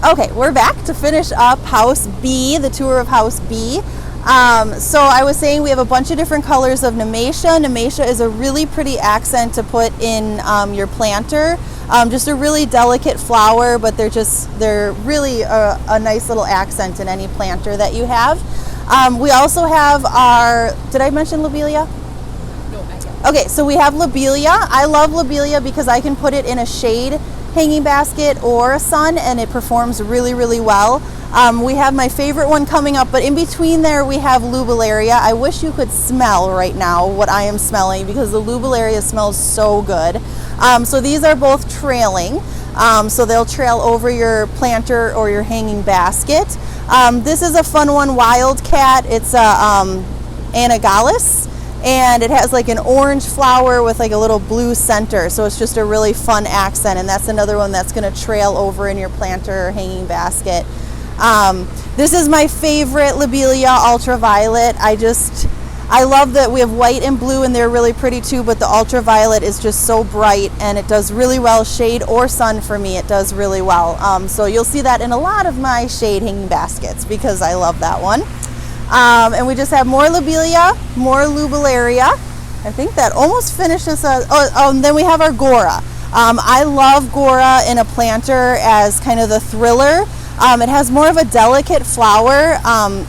Okay, we're back to finish up House B, the tour of House B. So I was saying we have a bunch of different colors of Nemesia. Nemesia is a really pretty accent to put in your planter. Just a really delicate flower, but they're really a nice little accent in any planter that you have. We also have did I mention lobelia? No, I didn't. Okay, so we have lobelia. I love lobelia because I can put it in a shade hanging basket or a sun, and it performs really, really well. We have my favorite one coming up, but in between there we have Lobellaria. I wish you could smell right now what I am smelling, because the Lobellaria smells so good. So these are both trailing, so they'll trail over your planter or your hanging basket. This is a fun one, Wildcat. It's a Anagalis, and it has like an orange flower with like a little blue center, so it's just a really fun accent, and that's another one that's going to trail over in your planter or hanging basket. This is my favorite Lobelia, Ultraviolet. I love that we have white and blue, and they're really pretty too, but the Ultraviolet is just so bright, and it does really well, shade or sun for me, it does really well. So you'll see that in a lot of my shade hanging baskets because I love that one. And we just have more Lobelia, more Lobellaria. I think that almost finishes us. And then we have our Gora. I love Gora in a planter as kind of the thriller. It has more of a delicate flower.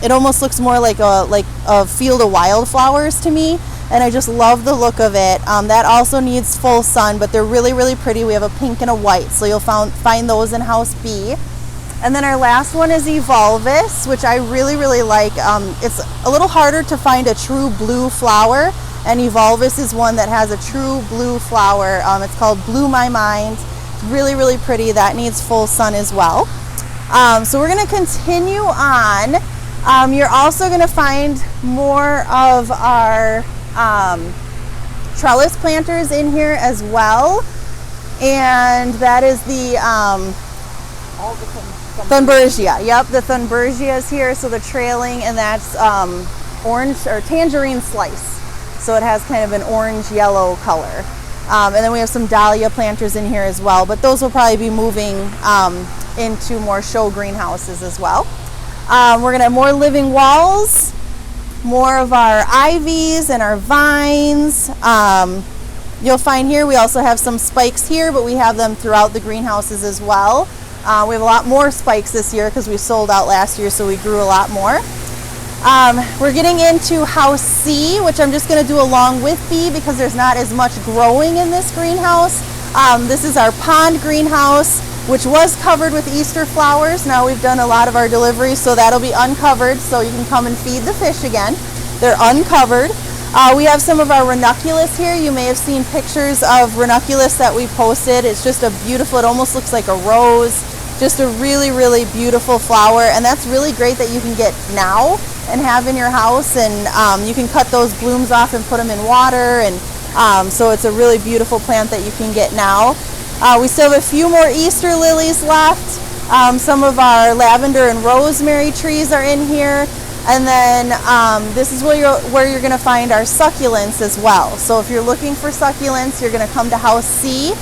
It almost looks more like a field of wildflowers to me, and I just love the look of it. That also needs full sun, but they're really, really pretty. We have a pink and a white, so you'll find those in House B. And then our last one is Evolvus, which I really, really like. It's a little harder to find a true blue flower, and Evolvus is one that has a true blue flower. It's called Blue My Mind. It's really, really pretty. That needs full sun as well. So we're going to continue on. You're also going to find more of our trellis planters in here as well, and that is the All the Thunbergia. Yep, the Thunbergia is here, so the trailing, and that's orange or tangerine slice. So it has kind of an orange-yellow color. And then we have some dahlia planters in here as well, but those will probably be moving into more show greenhouses as well. We're going to have more living walls, more of our ivies and our vines. You'll find here we also have some spikes here, but we have them throughout the greenhouses as well. We have a lot more spikes this year because we sold out last year, so we grew a lot more. We're getting into House C, which I'm just going to do along with B because there's not as much growing in this greenhouse. This is our pond greenhouse, which was covered with Easter flowers. Now we've done a lot of our deliveries, so that'll be uncovered, so you can come and feed the fish again. They're uncovered. We have some of our ranunculus here. You may have seen pictures of ranunculus that we posted. It's just a beautiful, it almost looks like a rose. Just a really, really beautiful flower, and that's really great that you can get now and have in your house, and you can cut those blooms off and put them in water, and so it's a really beautiful plant that you can get now. We still have a few more Easter lilies left. Some of our lavender and rosemary trees are in here, and then this is where you're going to find our succulents as well. So if you're looking for succulents, you're going to come to House C.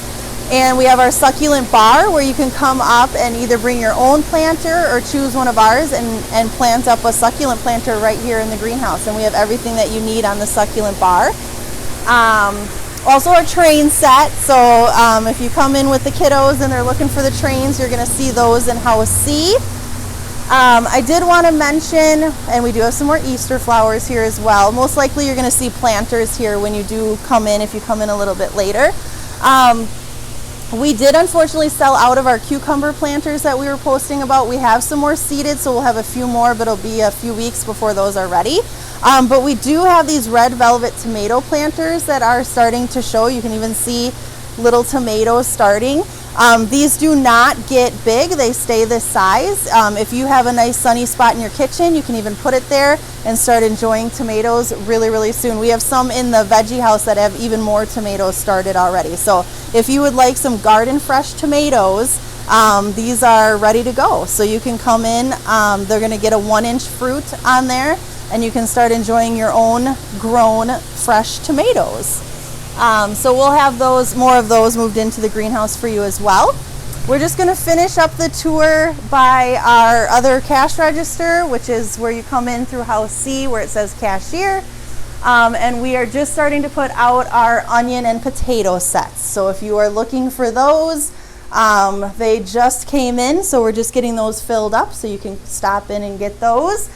And we have our succulent bar where you can come up and either bring your own planter or choose one of ours and plant up a succulent planter right here in the greenhouse. And we have everything that you need on the succulent bar. Also our train set. So if you come in with the kiddos and they're looking for the trains, you're going to see those in House C. I did want to mention, and we do have some more Easter flowers here as well. Most likely you're going to see planters here when you do come in, if you come in a little bit later. We did unfortunately sell out of our cucumber planters that we were posting about. We have some more seeded, so we'll have a few more, but it'll be a few weeks before those are ready. But we do have these red velvet tomato planters that are starting to show. You can even see little tomatoes starting. These do not get big, they stay this size. If you have a nice sunny spot in your kitchen, you can even put it there and start enjoying tomatoes really, really soon. We have some in the veggie house that have even more tomatoes started already. So if you would like some garden fresh tomatoes, these are ready to go. So you can come in, they're gonna get a 1-inch fruit on there, and you can start enjoying your own grown fresh tomatoes. So we'll have more of those moved into the greenhouse for you as well. We're just going to finish up the tour by our other cash register, which is where you come in through house C where it says cashier. And we are just starting to put out our onion and potato sets. So if you are looking for those, they just came in, so we're just getting those filled up so you can stop in and get those.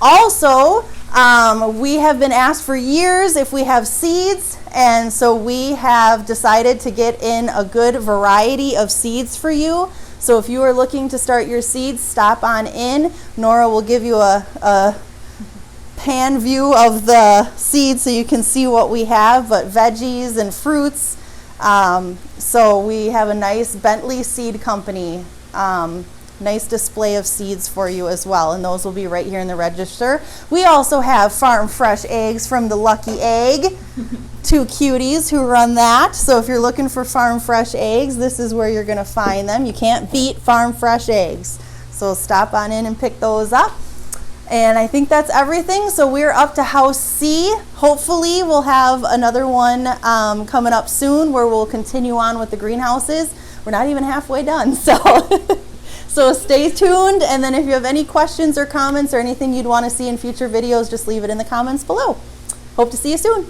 Also, we have been asked for years if we have seeds, and so we have decided to get in a good variety of seeds for you. So if you are looking to start your seeds, stop on in. Nora will give you a pan view of the seeds so you can see what we have, but veggies and fruits. So we have a nice Bentley Seed Company, nice display of seeds for you as well, and those will be right here in the register. We also have farm fresh eggs from the Lucky Egg, two cuties who run that. So if you're looking for farm fresh eggs, this is where you're going to find them. You can't beat farm fresh eggs. So stop on in and pick those up. And I think that's everything. So we're up to house C. Hopefully we'll have another one coming up soon where we'll continue on with the greenhouses. We're not even halfway done, so so stay tuned. And then if you have any questions or comments or anything you'd want to see in future videos, just leave it in the comments below. Hope to see you soon.